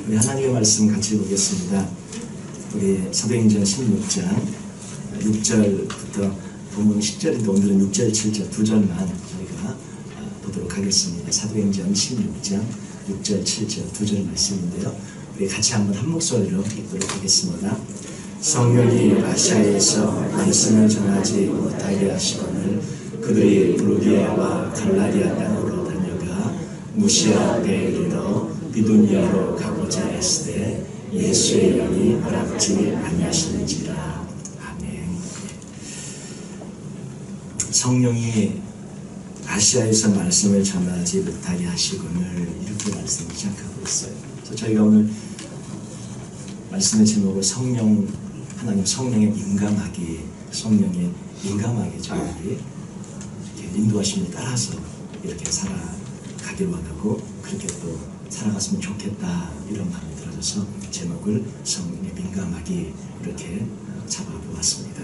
우리 하나님의 말씀 같이 보겠습니다. 우리 사도행전 16장 6절부터 본문 10절인데 오늘은 6절, 7절 두 절만 저희가 보도록 하겠습니다. 사도행전 16장 6절, 7절 두 절 말씀인데요. 우리 같이 한번 한 목소리로 읽도록 하겠습니다. 성령이 아시아에서 말씀을 전하지 못하게 하시거늘 그들이 브루기아와 갈라디아 땅으로 달려가 무시아에 이르러 비두니아로 가고자 했을 때 예수의 영이 허락지 아니하시는지라. 아멘. 성령이 아시아에서 말씀을 전하지 못하게 하시거늘 이렇게 말씀을 시작하고 있어요. 그래서 저희가 오늘 말씀의 제목을 하나님 성령에 민감하게, 성령에 민감하게 저희들이 인도하심을 따라서 이렇게 살아가기로 하고 그렇게 또 살아갔으면 좋겠다 이런 마음이 들어져서 제목을 성령에 민감하게 이렇게 잡아보았습니다.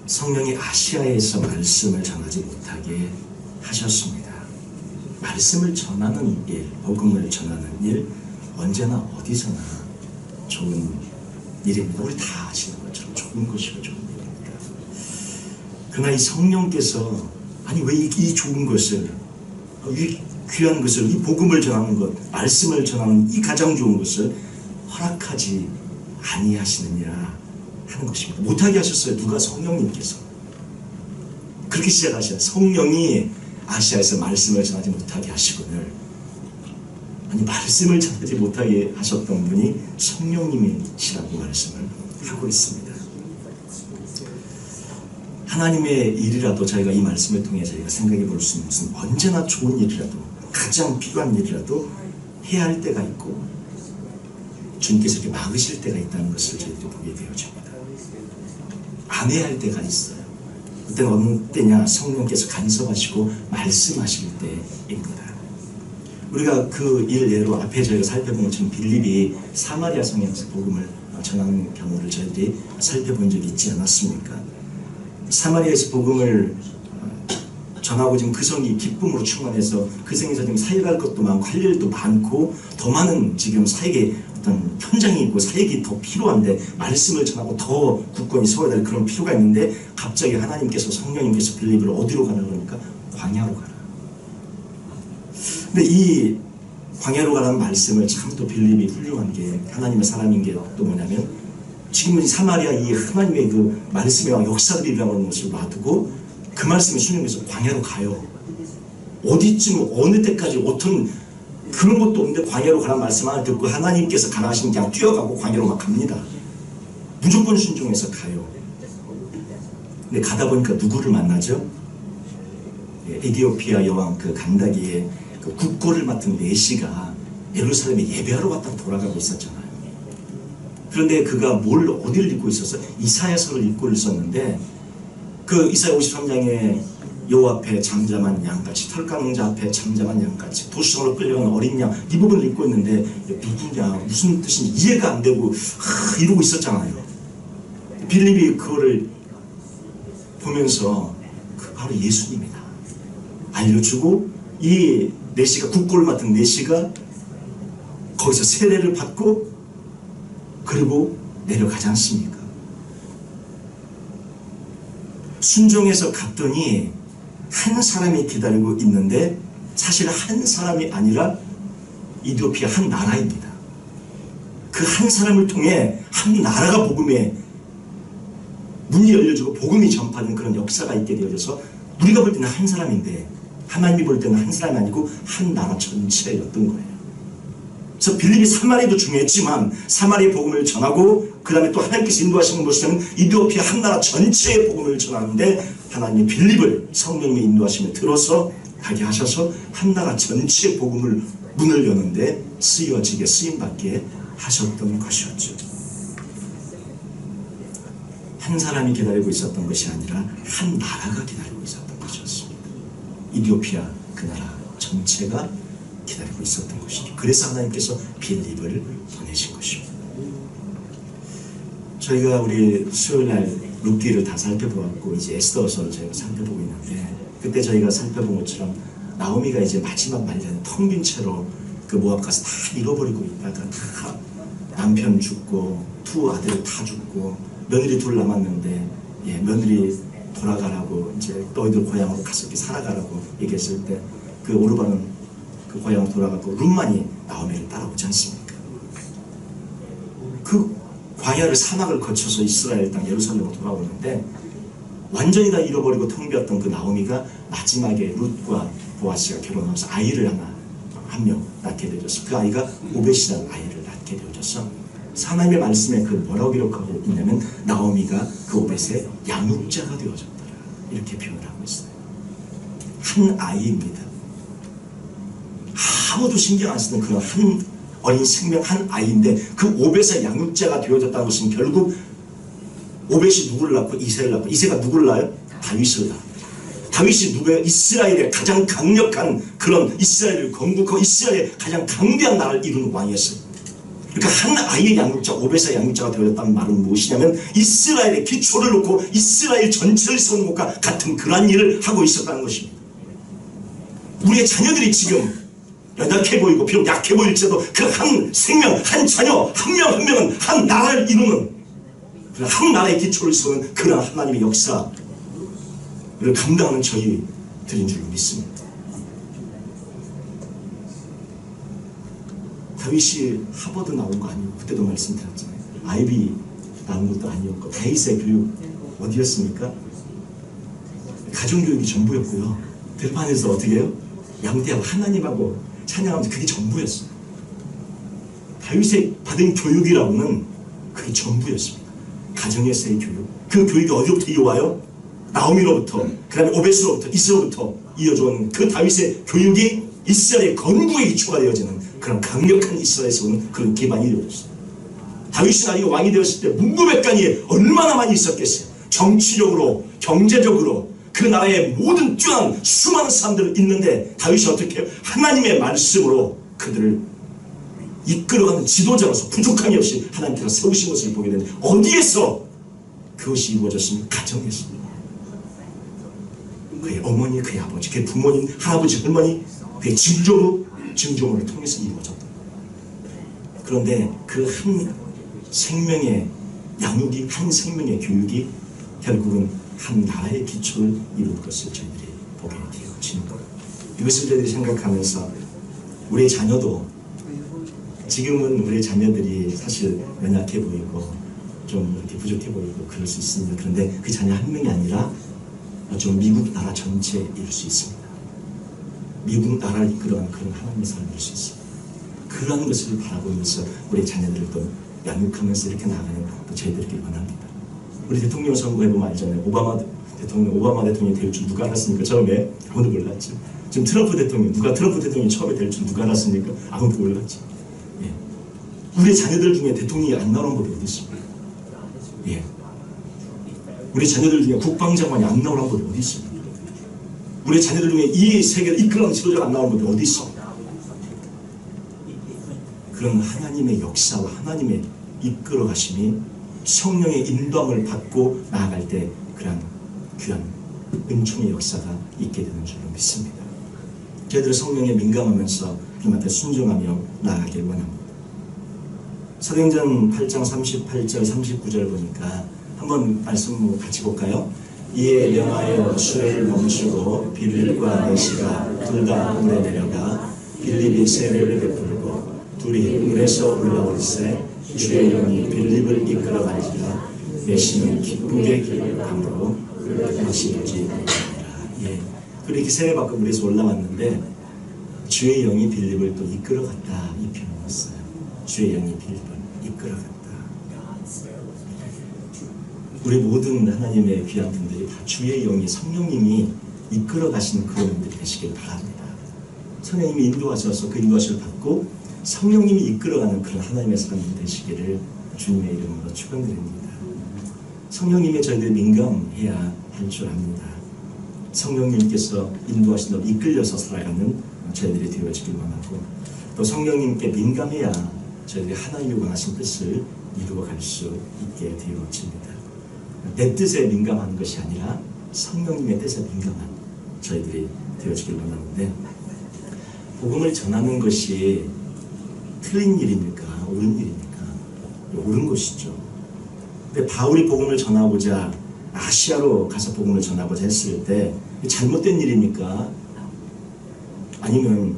성령이 아시아에서 말씀을 전하지 못하게 하셨습니다. 말씀을 전하는 일, 복음을 전하는 일 언제나 어디서나 좋은 일입니다. 우리 다 아시는 것처럼 좋은 것이고 좋은 일입니다. 그러나 이 성령께서 아니 왜 이 좋은 것을, 이 귀한 것을, 이 복음을 전하는 것, 말씀을 전하는 이 가장 좋은 것을 허락하지 아니하시느냐 하는 것입니다. 못하게 하셨어요. 누가? 성령님께서. 그렇게 시작하셔요. 성령이 아시아에서 말씀을 전하지 못하게 하시거늘, 아니 말씀을 전하지 못하게 하셨던 분이 성령님이시라고 말씀을 하고 있습니다. 하나님의 일이라도 저희가 이 말씀을 통해 저희가 생각해 볼 수 있는 것은 언제나 좋은 일이라도, 가장 필요한 일이라도 해야 할 때가 있고 주님께서 이렇게 막으실 때가 있다는 것을 저희들이 보게 되어집니다. 안 해야 할 때가 있어요. 그때는 어느 때냐? 성령께서 간섭하시고 말씀하실 때입니다. 우리가 그 일 예로 앞에 저희가 살펴본 것처럼 빌립이 사마리아 성에서 복음을 전하는 경우를 저희들이 살펴본 적이 있지 않았습니까? 사마리아에서 복음을 전하고 지금 그 성이 기쁨으로 충만해서 그 성에서 지금 사역할 것도 많고 할 일도 많고 더 많은 지금 사역의 어떤 현장이 있고 사역이 더 필요한데 말씀을 전하고 더 굳건히 서야 될 그런 필요가 있는데 갑자기 하나님께서 성령님께서 빌립을 어디로 가라 그러니까 광야로 가라. 근데 이 광야로 가라는 말씀을 참 또 빌립이 훌륭한 게 하나님의 사람인 게 또 뭐냐면 지금은 사마리아 이 하나님의 그 말씀의 역사들이라는 것을 놔두고 그 말씀에 순종해서 광야로 가요. 어디쯤 어느 때까지 어떤 그런 것도 없는데 광야로 가라는 말씀 하나 듣고 하나님께서 가라 하시면 그냥 뛰어가고 광야로 막 갑니다. 무조건 순종해서 가요. 근데 가다 보니까 누구를 만나죠? 에디오피아 여왕 그 간다기의 그 국고를 맡은 내시가 예루살렘에 예배하러 갔다가 돌아가고 있었잖아요. 그런데 그가 어디를 읽고 있었어? 이사야서를 읽고 있었는데 그 이사야 53장에 여호와 앞에 잠잠한 양같이 털 깎는 자 앞에 잠잠한 양같이 도시성으로 끌려간 어린 양 이 부분을 읽고 있는데 누구냐 무슨 뜻인지 이해가 안 되고 이러고 있었잖아요. 빌립이 그거를 보면서 그 바로 예수님이다 알려주고 이 내시가 국고를 맡은 내시가 거기서 세례를 받고 그리고 내려가지 않습니까? 순종해서 갔더니 한 사람이 기다리고 있는데 사실 한 사람이 아니라 이디오피아 한 나라입니다. 그 한 사람을 통해 한 나라가 복음에 문이 열려지고 복음이 전파되는 그런 역사가 있게 되어져서 우리가 볼 때는 한 사람인데 하나님이 볼 때는 한 사람이 아니고 한 나라 전체였던 거예요. 그래서 빌립이 사마리아도 중요했지만 사마리아 복음을 전하고 그 다음에 또 하나님께서 인도하시는 곳에서는 이디오피아 한 나라 전체의 복음을 전하는데 하나님이 빌립을 성령님의 인도하심을 들어서 가게 하셔서 한 나라 전체의 복음을 문을 여는데 쓰여지게 쓰임받게 하셨던 것이었죠. 한 사람이 기다리고 있었던 것이 아니라 한 나라가 기다리고 있었던 것이었습니다. 이디오피아 그 나라 전체가 기다리고 있었던 것이죠. 그래서 하나님께서 빌립을 보내신 것입니다. 저희가 우리 수요일날 룻기를 다 살펴보았고 이제 에스더서를 저희가 살펴보고 있는데 그때 저희가 살펴본 것처럼 나오미가 이제 마지막 말년에 텅 빈 채로 그 모압 가서 다 잃어버리고 있다가 다 남편 죽고 두 아들 다 죽고 며느리 둘 남았는데 며느리 돌아가라고 이제 너희들 고향으로 가서 이렇게 살아가라고 얘기했을 때 그 오르바는 그 고향으로 돌아가고 룻만이 나오미를 따라오지 않습니까? 그 광야를 사막을 거쳐서 이스라엘 땅 예루살렘으로 돌아오는데 완전히 다 잃어버리고 텅 비었던 그 나오미가 마지막에 룻과 보아스가 결혼하면서 아이를 한 명 낳게 되어서 그 아이가 오벳이라는 아이를 낳게 되어져서 하나님의 말씀에 그 뭐라고 기록하고 있냐면 나오미가 그 오벳의 양육자가 되어졌더라 이렇게 표현을 하고 있어요. 한 아이입니다. 아무도 신경 안 쓰는 그런 한 어린 생명 한 아이인데 그 오벳의 양육자가 되어졌다는 것은 결국 오벳이 누구를 낳고 이새를 낳고 이새가 누구를 낳아요? 다윗을 낳아요. 다윗이 누구예요? 이스라엘의 가장 강력한 그런 이스라엘을 건국하고 이스라엘의 가장 강대한 나라를 이루는 왕이었어요. 그러니까 한 아이의 양육자, 오벳의 양육자가 되어졌다는 말은 무엇이냐면 이스라엘의 기초를 놓고 이스라엘 전체를 세우는 것과 같은 그러한 일을 하고 있었다는 것입니다. 우리의 자녀들이 지금 연약해 보이고 비록 약해 보일지라도 그 한 생명, 한 자녀, 한 명 한 명은 한 나라를 이루는 한 나라의 기초를 세우는 그러한 하나님의 역사를 감당하는 저희들인 줄 믿습니다. 다윗이 하버드 나온 거 아니고 그때도 말씀드렸잖아요. 아이비 나온 것도 아니었고 다윗의 교육 어디였습니까? 가정교육이 전부였고요. 들판에서 어떻게 해요? 양떼하고 하나님하고 찬양하면서 그게 전부였어요. 다윗이 받은 교육이라고는 그게 전부였습니다. 가정에서의 교육. 그 교육이 어디로부터 이어와요? 나오미로부터, 그 다음에 오벳으로부터, 이스로부터 이어져온 그 다윗의 교육이 이스라엘의 건국의 기초가 되어지는 그런 강력한 이스라엘에서 오는 그런 기반이 되어졌어요. 다윗이 나중에 왕이 되었을 때 문무백관이 얼마나 많이 있었겠어요. 정치적으로, 경제적으로 그 나라의 모든 뛰어난 수많은 사람들이 있는데 다윗이 어떻게 해요? 하나님의 말씀으로 그들을 이끌어가는 지도자로서 부족함이 없이 하나님께서 세우신 것을 보게 되는데 어디에서 그것이 이루어졌습니까? 가정에서. 그의 어머니, 그의 아버지, 그의 부모님, 할아버지, 할머니, 그의 증조모를 통해서 이루어졌다. 그런데 그 한 생명의 양육이, 한 생명의 교육이 결국은 한 나라의 기초를 이룬 것을 저희들이 보게 되어집니다. 이것을 저희들이 생각하면서 우리의 자녀도 지금은 우리의 자녀들이 사실 연약해 보이고 좀 이렇게 부족해 보이고 그럴 수 있습니다. 그런데 그 자녀 한 명이 아니라 좀 미국 나라 전체에 이룰 수 있습니다. 미국 나라를 이끌어가는 그런 하나님의 삶을 이룰 수 있습니다. 그러한 것을 바라보면서 우리 자녀들을 또 양육하면서 이렇게 나가는 또 저희들에게 원합니다. 우리 대통령 선거해보면 알잖아요. 오바마 대통령이 될 줄 누가 알았습니까? 처음에 아무도 몰랐죠. 지금 트럼프 대통령이 처음에 될 줄 누가 알았습니까? 아무도 몰랐죠. 예. 우리 자녀들 중에 대통령이 안 나오는 법이 어디 있습니까? 예. 우리 자녀들 중에 국방장관이 안 나오는 법이 어디 있습니까? 우리 자녀들 중에 이 세계를 이끌어가는 지도자가 안 나오는 법이 어디 있습니까? 그런 하나님의 역사와 하나님의 이끌어가심이 성령의 인도함을 받고 나아갈 때 그런 귀한 은총의 역사가 있게 되는 줄로 믿습니다. 저희들은 성령에 민감하면서 주님한테 순종하며 나아가길 원합니다. 사도행전 8장 38절 39절 보니까 한번 말씀 같이 볼까요? 이에 명하여 수레를 멈추고 빌립과 내시가 둘 다 물에 내려가 빌립이 세례를 베풀고 둘이 물에서 올라올세 주의 영이 빌립을 이끌어가니라 내시는 기쁘게 기록함으로 다시 오지 아니하니라. 예. 그렇게 세례받고 물에서 올라왔는데 주의 영이 빌립을 또 이끌어갔다 이 표현을 썼어요. 주의 영이 빌립을 이끌어갔다. 우리 모든 하나님의 귀한 분들이 다 주의 영이 성령님이 이끌어가시는 그런 분들이 되시길 바랍니다. 성령님이 인도하셔서 그 인도하심을 받고 성령님이 이끌어가는 그런 하나님의 사람들이 되시기를 주님의 이름으로 축원드립니다. 성령님의 저희들이 민감해야 할 줄 압니다. 성령님께서 인도하신 대로 이끌려서 살아가는 저희들이 되어지길 원하고 또 성령님께 민감해야 저희들이 하나님이 원하신 뜻을 이루어갈 수 있게 되어집니다. 내 뜻에 민감한 것이 아니라 성령님의 뜻에 민감한 저희들이 되어지길 원하는데 복음을 전하는 것이 틀린 일입니까? 옳은 일입니까? 옳은 것이죠. 근데 바울이 복음을 전하고자 아시아로 가서 복음을 전하고자 했을 때 잘못된 일입니까? 아니면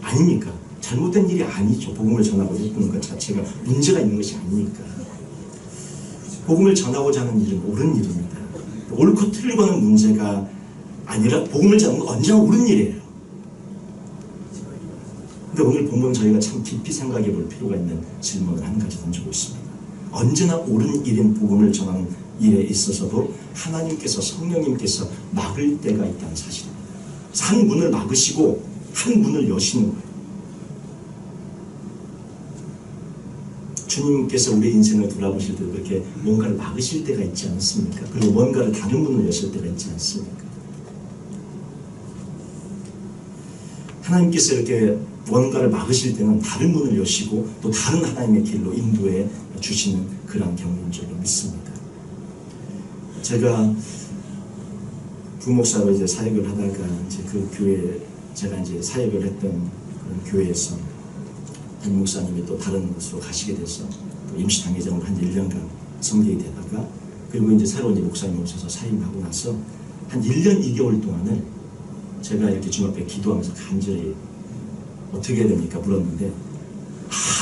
아닙니까? 잘못된 일이 아니죠. 복음을 전하고자 했던 것 자체가 문제가 있는 것이 아니니까. 복음을 전하고자 하는 일은 옳은 일입니다. 옳고 틀리고는 문제가 아니라 복음을 전하는 건 언제나 옳은 일이에요. 근데 오늘 본문 저희가 참 깊이 생각해 볼 필요가 있는 질문을 한 가지 던지고 있습니다. 언제나 옳은 일인 복음을 전하는 일에 있어서도 하나님께서 성령님께서 막을 때가 있다는 사실입니다. 한 문을 막으시고 한 문을 여시는 거예요. 주님께서 우리 인생을 돌아보실 때 그렇게 뭔가를 막으실 때가 있지 않습니까? 그리고 뭔가를 다른 문을 여실 때가 있지 않습니까? 하나님께서 이렇게 뭔가를 막으실 때는 다른 문을 여시고 또 다른 하나님의 길로 인도해 주시는 그런 경우인 줄 믿습니다. 제가 부목사로 이제 사역을 하다가 이제 그 교회 제가 이제 사역을 했던 그런 교회에서 한 목사님이 또 다른 곳으로 가시게 돼서 또 임시 당회장으로 한 1년간 섬기게 되다가 그리고 이제 새로 이제 목사님 오셔서 사임하고 나서 한 1년 2개월 동안을 제가 이렇게 주님 앞에 기도하면서 간절히 어떻게 해야 됩니까? 물었는데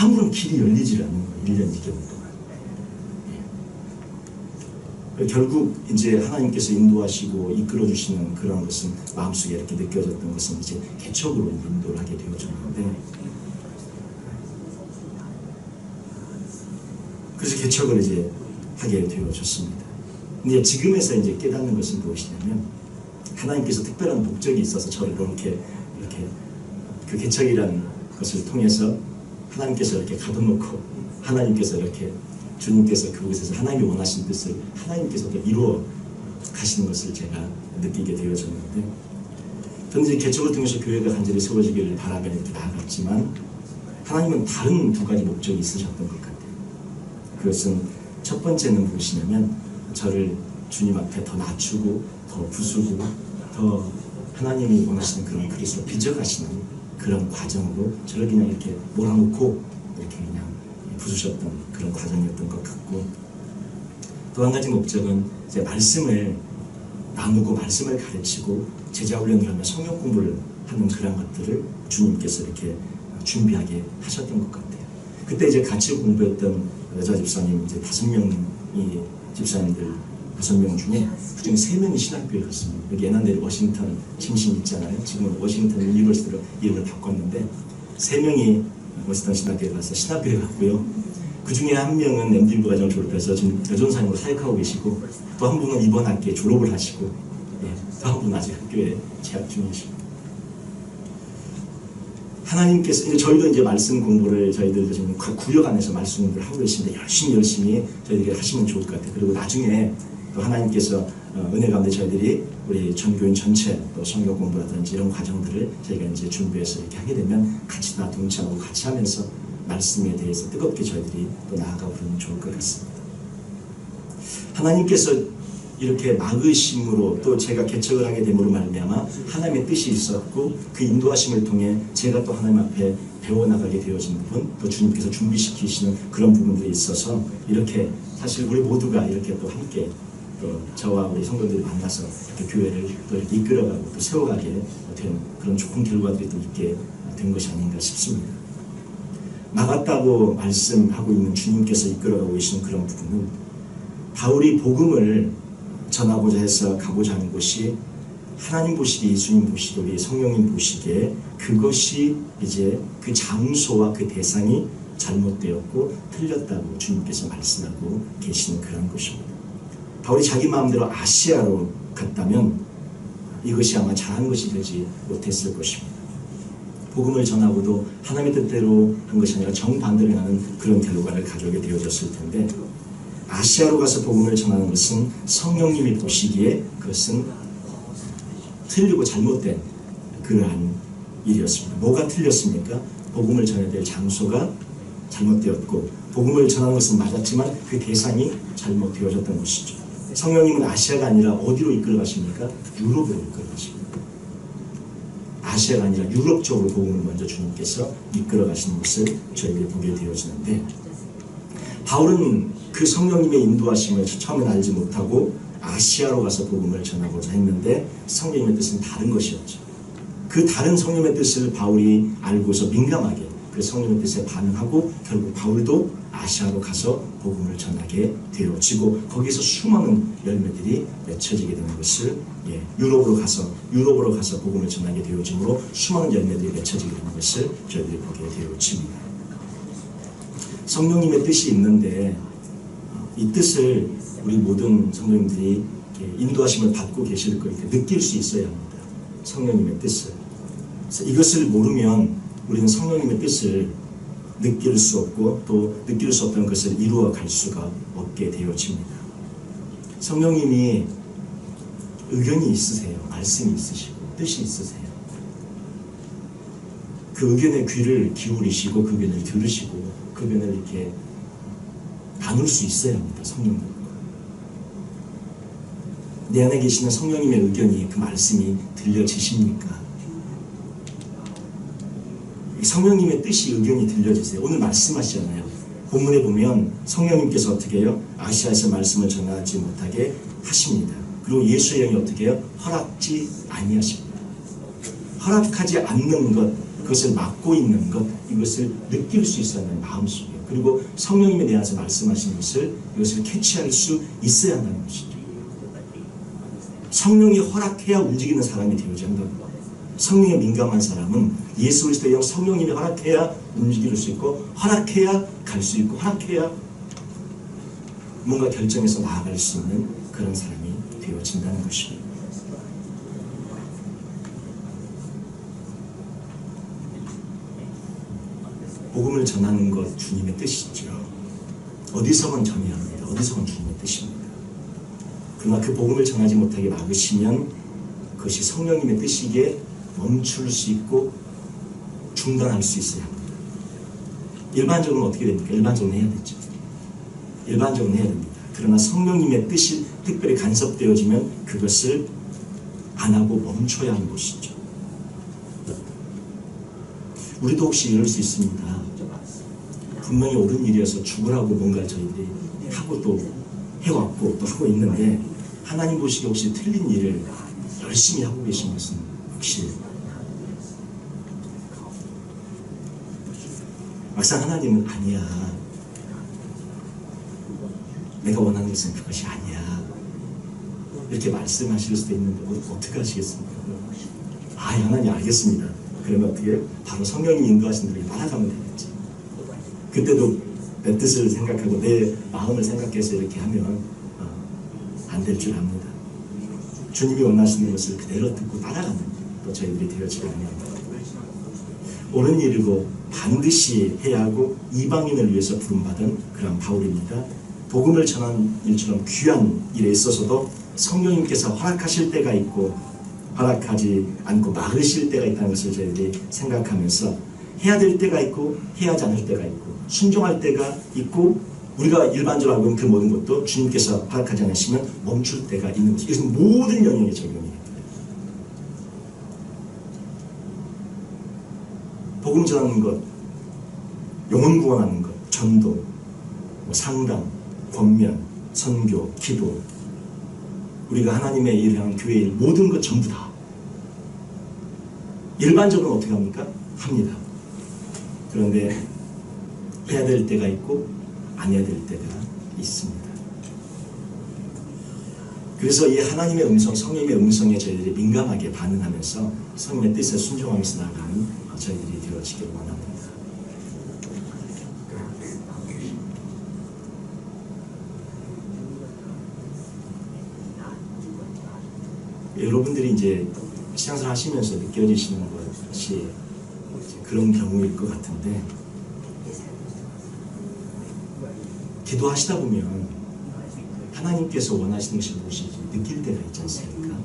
아무런 길이 열리질 않는 거예요. 1년 2개월 동안. 결국 이제 하나님께서 인도하시고 이끌어주시는 그런 것은 마음속에 이렇게 느껴졌던 것은 이제 개척으로 인도를 하게 되어졌는데 그래서 개척을 이제 하게 되어졌습니다. 근데 지금에서 이제 깨닫는 것은 무엇이냐면 하나님께서 특별한 목적이 있어서 저를 이렇게 그 개척이라는 것을 통해서 하나님께서 이렇게 가둬놓고 하나님께서 이렇게 주님께서 그곳에서 하나님이 원하신 뜻을 하나님께서도 이루어 가시는 것을 제가 느끼게 되어졌는데 저는 이제 개척을 통해서 교회가 간절히 세워지기를 바라며 이렇게 나아갔지만 하나님은 다른 두 가지 목적이 있으셨던 것 같아요. 그것은 첫 번째는 무엇이냐면 저를 주님 앞에 더 낮추고 더 부수고 더 하나님이 원하시는 그런 그리스도로 빚어가시는 그런 과정으로 저를 그냥 이렇게 몰아놓고 이렇게 그냥 부수셨던 그런 과정이었던 것 같고 또 한 가지 목적은 이제 말씀을 나누고 말씀을 가르치고 제자 훈련을 하며 성경 공부를 하는 그런 것들을 주님께서 이렇게 준비하게 하셨던 것 같아요. 그때 이제 같이 공부했던 여자 집사님 이제 5명이 집사님들 5명 중에 그중에 3명이 신학교에 갔습니다. 여기 에난데리 워싱턴 중심 있잖아요. 지금은 워싱턴 유니버시티로 이름을 바꿨는데 3명이 워싱턴 신학교에 가서 신학교에 갔고요. 그 중에 한 명은 MD부 과정을 졸업해서 지금 여전사님으로 사역하고 계시고 또 한 분은 이번 학기에 졸업을 하시고 또 한 분은 아직 학교에 재학 중이시고 하나님께서 이제 저희도 이제 말씀 공부를 저희들 지금 구역 안에서 말씀 공부를 하고 계신데 열심히 저희들이 하시면 좋을 것 같아요. 그리고 나중에 또 하나님께서 은혜 가운데 저희들이 우리 전교인 전체 또 성경 공부라든지 이런 과정들을 저희가 이제 준비해서 이렇게 하게 되면 같이 다 동참하고 같이 하면서 말씀에 대해서 뜨겁게 저희들이 또 나아가 보면 좋을 것 같습니다. 하나님께서 이렇게 막으심으로 또 제가 개척을 하게 됨으로 말미암아 하나님의 뜻이 있었고 그 인도하심을 통해 제가 또 하나님 앞에 배워나가게 되어진 부분 또 주님께서 준비시키시는 그런 부분들이 있어서 이렇게 사실 우리 모두가 이렇게 또 함께 또 저와 우리 성도들이 만나서 이렇게 교회를 또 이렇게 이끌어가고 또 세워가게 된 그런 좋은 결과들이 또 있게 된 것이 아닌가 싶습니다. 막았다고 말씀하고 있는 주님께서 이끌어가고 계시는 그런 부분은 바울이 복음을 전하고자 해서 가고자 하는 곳이 하나님 보시기에 예수님 보시기에 우리 성령님 보시기에 그것이 이제 그 장소와 그 대상이 잘못되었고 틀렸다고 주님께서 말씀하고 계시는 그런 것입니다. 바울이 자기 마음대로 아시아로 갔다면 이것이 아마 잘한 것이 되지 못했을 것입니다. 복음을 전하고도 하나님의 뜻대로 한 것이 아니라 정반대로 하는 그런 결과를 가져오게 되어졌을 텐데 아시아로 가서 복음을 전하는 것은 성령님이 보시기에 그것은 틀리고 잘못된 그러한 일이었습니다. 뭐가 틀렸습니까? 복음을 전해야 될 장소가 잘못되었고 복음을 전하는 것은 맞았지만 그 대상이 잘못되어졌던 것이죠. 성령님은 아시아가 아니라 어디로 이끌어 가십니까? 유럽으로 이끌어 가십니다. 아시아가 아니라 유럽 쪽으로 복음을 먼저 주님께서 이끌어 가시는 것을 저희들이 보게 되어지는데, 바울은 그 성령님의 인도하심을 처음엔 알지 못하고 아시아로 가서 복음을 전하고자 했는데 성령님의 뜻은 다른 것이었죠. 그 다른 성령의 뜻을 바울이 알고서 민감하게 그 성령의 뜻에 반응하고 결국 바울도 아시아로 가서 복음을 전하게 되어지고 거기서 수많은 열매들이 맺혀지게 되는 것을, 유럽으로 가서 복음을 전하게 되어지므로 수많은 열매들이 맺혀지게 되는 것을 저희들이 보게 되어집니다. 성령님의 뜻이 있는데 이 뜻을 우리 모든 성도님들이 인도하심을 받고 계실 걸 느낄 수 있어야 합니다. 성령님의 뜻을. 그래서 이것을 모르면 우리는 성령님의 뜻을 느낄 수 없고 또 느낄 수 없던 것을 이루어 갈 수가 없게 되어집니다. 성령님이 의견이 있으세요. 말씀이 있으시고 뜻이 있으세요. 그 의견의 귀를 기울이시고 그 의견을 들으시고 그 의견을 이렇게 나눌 수 있어야 합니다. 성령님과. 내 안에 계시는 성령님의 의견이, 그 말씀이 들려지십니까? 성령님의 뜻이, 의견이 들려지세요. 오늘 말씀하시잖아요. 본문에 보면 성령님께서 어떻게 해요? 아시아에서 말씀을 전하지 못하게 하십니다. 그리고 예수의 영이 어떻게 해요? 허락지 아니하십니다. 허락하지 않는 것, 그것을 막고 있는 것, 이것을 느낄 수 있어야 하는 마음속에, 그리고 성령님에 대해서 말씀하시는 것을, 이것을 캐치할 수 있어야 한다는 것이죠. 성령이 허락해야 움직이는 사람이 되어야 한다는 거예요. 성령에 민감한 사람은 예수 그리스도의 영 성령님이 허락해야 움직일 수 있고, 허락해야 갈 수 있고, 허락해야 뭔가 결정해서 나아갈 수 있는 그런 사람이 되어진다는 것입니다. 복음을 전하는 것 주님의 뜻이죠. 어디서건 전해야 합니다. 어디서건 주님의 뜻입니다. 그러나 그 복음을 전하지 못하게 막으시면 그것이 성령님의 뜻이기에 멈출 수 있고 중단할 수 있어야 합니다. 일반적으로 어떻게 됩니까? 일반적으로 해야 되죠. 일반적으로 해야 됩니다. 그러나 성령님의 뜻이 특별히 간섭되어지면 그것을 안 하고 멈춰야 하는 것이죠. 우리도 혹시 이럴 수 있습니다. 분명히 옳은 일이어서 죽으라고 뭔가 저희들이 하고 또 해왔고 또 하고 있는데, 하나님 보시기에 혹시 틀린 일을 열심히 하고 계신 것은 혹시 막상 하나님은 아니야, 내가 원하는 것은 그것이 아니야, 이렇게 말씀하실 수도 있는데 어떻게 하시겠습니까? 하나님 알겠습니다. 그러면 어떻게 해요? 바로 성령님 인도하신 대로 따라가면 되겠지. 그때도 내 뜻을 생각하고 내 마음을 생각해서 이렇게 하면 안 될 줄 압니다. 주님이 원하시는 것을 그대로 듣고 따라가는 또 저희들이 되어지게 합니다. 옳은 일이고 반드시 해야 하고 이방인을 위해서 부름받은 그런 바울입니다. 복음을 전하는 일처럼 귀한 일에 있어서도 성령님께서 허락하실 때가 있고 허락하지 않고 막으실 때가 있다는 것을 저희들이 생각하면서 해야 될 때가 있고 해야지 않을 때가 있고 순종할 때가 있고, 우리가 일반적으로 알고 있는 그 모든 것도 주님께서 허락하지 않으시면 멈출 때가 있는 것이죠. 이것은 모든 영역에 적용이 됩니다. 복음 전하는 것, 영혼 구원하는 것, 전도, 상담, 권면, 선교, 기도, 우리가 하나님의 일을 향한 교회의 일, 모든 것 전부 다 일반적으로 어떻게 합니까? 합니다. 그런데 해야 될 때가 있고 안 해야 될 때가 있습니다. 그래서 이 하나님의 음성, 성령의 음성에 저희들이 민감하게 반응하면서 성령의 뜻에 순종하면서 나아가는 저희들이 되어지기를 원합니다. 여러분들이 이제 신앙생활 하시면서 느껴지시는 것이 그런 경우일 것 같은데, 기도하시다 보면 하나님께서 원하시는 것이 무엇인지 느낄 때가 있지 않습니까?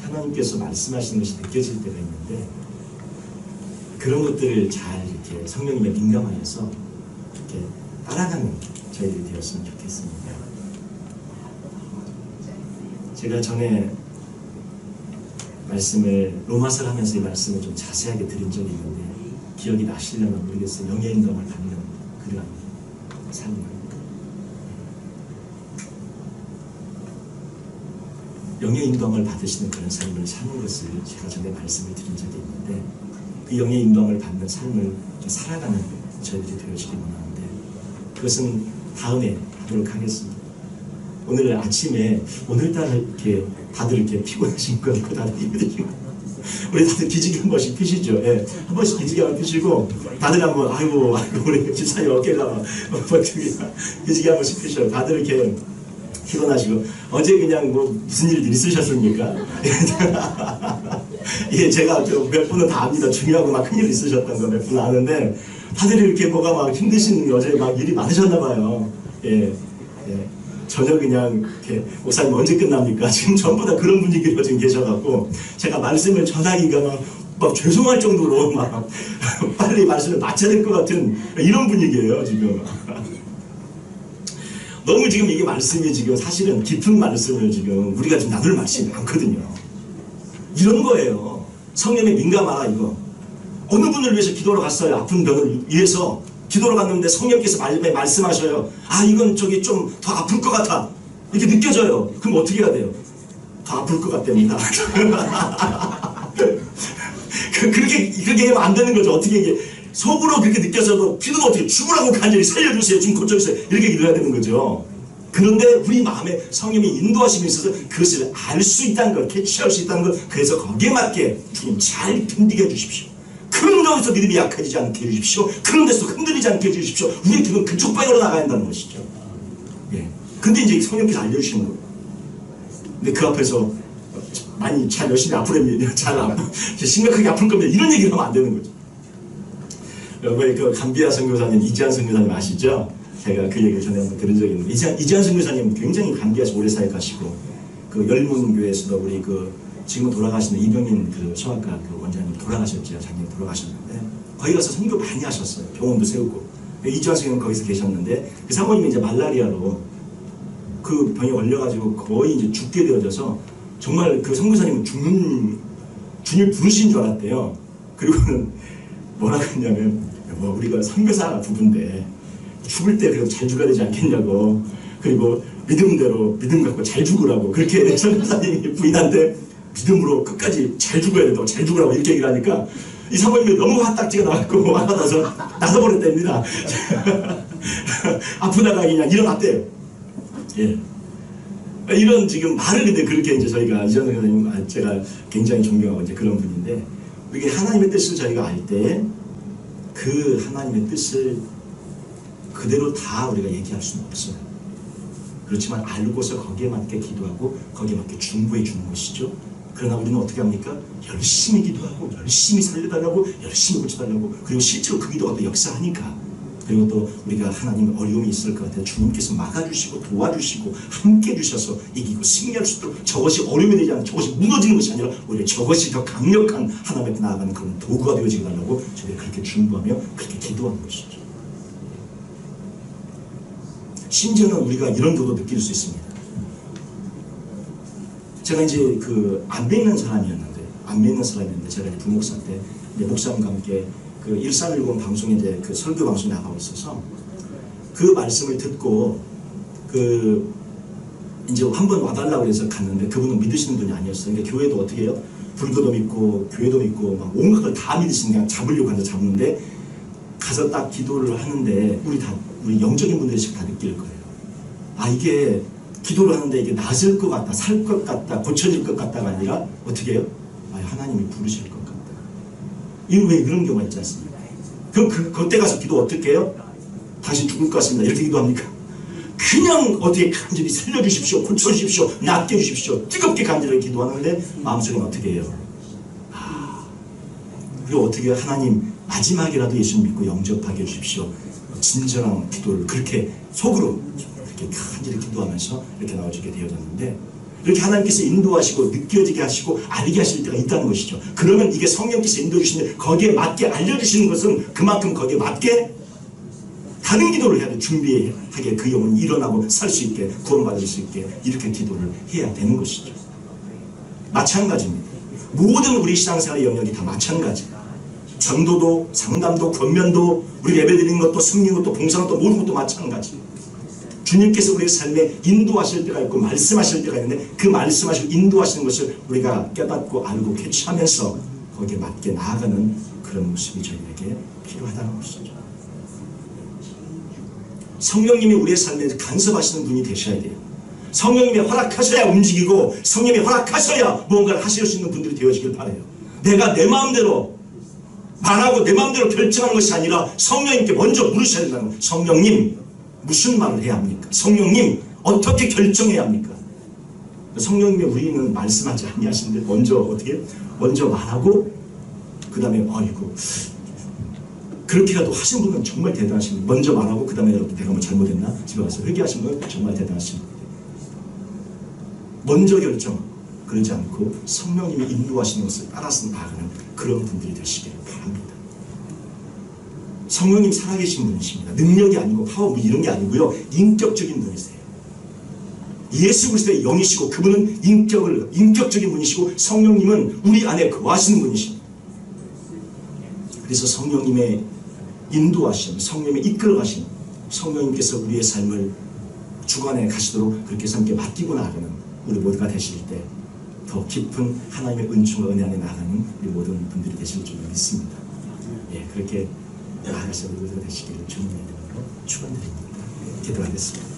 하나님께서 말씀하시는 것이 느껴질 때가 있는데, 그런 것들을 잘 이렇게 성령님에 민감하여서 이렇게 따라가는 저희들이 되었으면 좋겠습니다. 제가 전에 말씀을 로마서를 하면서 이 말씀을 좀 자세하게 드린 적이 있는데 기억이 나시려나 모르겠어요. 영의 인도함을 받는 그런 삶을 영의 인도함을 받으시는 그런 삶을 사는 것을 제가 전에 말씀을 드린 적이 있는데 그 영의 인도함을 받는 삶을 살아가는 저희들이 되어지기 원하는데 그것은 다음에 하도록 하겠습니다. 오늘 아침에 오늘따라 이렇게 다들 이렇게 피곤하신 것 같고 다들 힘드시고 우리 다들 기지개 한 번씩 피시죠. 예. 한 번씩 기지개 한번 피시고 다들 한번 아이고 우리 집사님 어깨가 기지개 한 번씩 피셔. 다들 이렇게 피곤하시고 어제 그냥 뭐 무슨 일들 있으셨습니까? 예, 제가 몇 분은 다 압니다. 중요하고 막 큰일 있으셨던 거 몇 분 아는데 다들 이렇게 뭐가 막 힘드신 어제 막 일이 많으셨나 봐요. 예, 예. 전혀 그냥 이렇게 목사님 언제 끝납니까? 지금 전부 다 그런 분위기로 지금 계셔갖고 제가 말씀을 전하기가 막 죄송할 정도로 막 빨리 말씀을 마쳐야 될 것 같은 이런 분위기예요 지금. 너무 지금 이게 말씀이 지금 사실은 깊은 말씀을 지금 우리가 지금 나눌 말씀이 많거든요. 이런 거예요. 성령에 민감하라 이거. 어느 분을 위해서 기도로 갔어요. 아픈 병을 위해서 기도로 갔는데 성령께서 말씀하셔요. 아 이건 저기 좀 더 아플 것 같아. 이렇게 느껴져요. 그럼 어떻게 해야 돼요? 더 아플 것 같답니다. 그렇게 하면 안 되는 거죠. 어떻게 이게 속으로 그렇게 느껴져도 기도는 어떻게 죽으라고 간절히 살려주세요. 지금 고쳐주세요. 이렇게 기도해야 되는 거죠. 그런데 우리 마음에 성령이 인도하심이 있어서 그것을 알 수 있다는 걸, 캐치할 수 있다는 걸, 그래서 거기에 맞게 주님 잘 든디게 해주십시오. 그런 데서 믿음이 약해지지 않게 해주십시오. 그런 데서 흔들리지 않게 해주십시오. 우리 기도는 그쪽 방향으로 나가야 한다는 것이죠. 예. 근데 이제 성령께서 알려주시는 거예요. 근데 그 앞에서 많이 잘 열심히 아프랍니다. 심각하게 아플 겁니다. 이런 얘기를 하면 안 되는 거죠. 여러분 그 감비아 선교사님 이지한 선교사님 아시죠? 제가 그 얘기를 전에 한번 들은 적이 있는데 이지한 선교사님 굉장히 감비아에서 오래 사역하시고 그 열문교회에서도 우리 그 지금 돌아가시는 이병인 그 성악가 그 원장님 돌아가셨죠. 작년에 돌아가셨는데 거기 가서 선교 많이 하셨어요. 병원도 세우고 이지한 선교사님 거기서 계셨는데 그 사모님이 이제 말라리아로 그 병에 걸려가지고 거의 이제 죽게 되어져서 정말 그 선교사님은 주님 부르신 줄 알았대요. 그리고는 뭐라고 했냐면 우리가 선교사 부부인데 죽을 때 그래도 잘 죽어야 되지 않겠냐고 그리고 믿음대로 믿음 갖고 잘 죽으라고 그렇게 선교사님이 부인한데 믿음으로 끝까지 잘 죽어야 된다고 잘 죽으라고 이렇게 얘기를 하니까 이 사모님이 너무 화딱지가 나왔고 화나서 나서버렸답니다. 아프다가 그냥 일어났대요. 예. 이런 지금 말을 근데 그렇게 이제 저희가 이전 선교사님 제가 굉장히 존경하고 이제 그런 분인데 이게 하나님의 뜻을 저희가 알 때 그 하나님의 뜻을 그대로 다 우리가 얘기할 수는 없어요. 그렇지만 알고서 거기에 맞게 기도하고 거기에 맞게 중보해 주는 것이죠. 그러나 우리는 어떻게 합니까? 열심히 기도하고 열심히 살려달라고 열심히 고쳐달라고 그리고 실제로 그 기도가 또 역사하니까 그리고 또 우리가 하나님 어려움이 있을 것 같아요. 주님께서 막아주시고 도와주시고 함께 해주셔서 이기고 승리할 수 있도록 저것이 어려움이 되지 않고 저것이 무너지는 것이 아니라 오히려 저것이 더 강력한 하나님 앞에 나아가는 그런 도구가 되어지게 달라고 저희가 그렇게 중보하며 그렇게 기도하는 것이죠. 심지어는 우리가 이런 도도 느낄 수 있습니다. 제가 이제 그 안 믿는 사람이었는데 제가 이제 부목사 때 이제 목사님과 함께 그 1310 방송에 이제 그 설교 방송에 나가고 있어서 그 말씀을 듣고 그 이제 한번 와달라고 해서 갔는데 그분은 믿으시는 분이 아니었어요. 그러니까 교회도 어떻게 해요? 불교도 믿고 교회도 믿고 막 온갖 걸 다 믿으시는 그냥 잡으려고 해서 잡는데 가서 딱 기도를 하는데 우리 영적인 분들이 다 느낄 거예요. 아 이게 기도를 하는데 이게 나아질 것 같다, 살 것 같다, 고쳐질 것 같다가 아니라 어떻게 해요? 아 하나님이 부르실 것 같다. 이거 왜 그런 경우가 있지 않습니까? 그럼 그때 가서 기도 어떻게 해요? 당신 죽을 것 같습니다. 이렇게 기도합니까? 그냥 어떻게 간절히 살려주십시오, 고쳐주십시오, 낫게 해주십시오. 뜨겁게 간절히 기도하는데 마음속에 어떻게 해요? 그리고 어떻게 하나님 마지막이라도 예수 믿고 영접하게 해주십시오. 진정한 기도를 그렇게 속으로 이렇게 간절히 기도하면서 이렇게 나와주게 되어졌는데 이렇게 하나님께서 인도하시고 느껴지게 하시고 알게 하실 때가 있다는 것이죠. 그러면 이게 성령께서 인도해 주시는데 거기에 맞게 알려주시는 것은 그만큼 거기에 맞게 다른 기도를 해야 돼. 준비하게 그 영혼이 일어나고 살 수 있게 구원받을 수 있게 이렇게 기도를 해야 되는 것이죠. 마찬가지입니다. 모든 우리 신앙생활의 영역이 다 마찬가지. 전도도, 상담도, 권면도, 우리 예배드리는 것도, 섬기는 것도, 봉사하는 것도, 모든 것도 마찬가지. 주님께서 우리의 삶에 인도하실 때가 있고 말씀하실 때가 있는데, 그 말씀하시고 인도하시는 것을 우리가 깨닫고 알고 캐치하면서 거기에 맞게 나아가는 그런 모습이 저희에게 필요하다는 것이죠. 성령님이 우리의 삶에 간섭하시는 분이 되셔야 돼요. 성령님이 허락하셔야 움직이고, 성령님이 허락하셔야 무언가를 하실 수 있는 분들이 되어지길 바라요. 내가 내 마음대로 말하고 내 마음대로 결정하는 것이 아니라 성령님께 먼저 물으셔야 된다는 거예요. 성령님, 무슨 말을 해야 합니까? 성령님, 어떻게 결정해야 합니까? 성령님이 우리는 말씀하지 아니하시는데 먼저 말하고 그 다음에 아이고 그렇게라도 하신 분은 정말 대단하신 분. 먼저 말하고 그 다음에 내가 뭐 잘못했나? 집에 가서 회개하신 분 정말 대단하신 분. 먼저 결정, 그러지 않고 성령님이 인도하시는 것을 따라서 나아가는 그런 분들이 되시길 바랍니다. 성령님 살아계신 분이십니다. 능력이 아니고 파워 이런 게 아니고요. 인격적인 분이세요. 예수 그리스도의 영이시고 그분은 인격적인 분이시고 성령님은 우리 안에 거하시는 분이십니다. 그래서 성령님의 인도하심, 성령님의 이끌어가심, 성령님께서 우리의 삶을 주관해 가시도록 그렇게 해서 함께 맡기고 나아가는 우리 모두가 되실 때 더 깊은 하나님의 은총과 은혜 안에 나아가는 우리 모든 분들이 되실 줄 믿습니다. 예, 그렇게 나아가시는 우리 모두가 되시기를 주님의 이름으로 축원드립니다. 기도하겠습니다.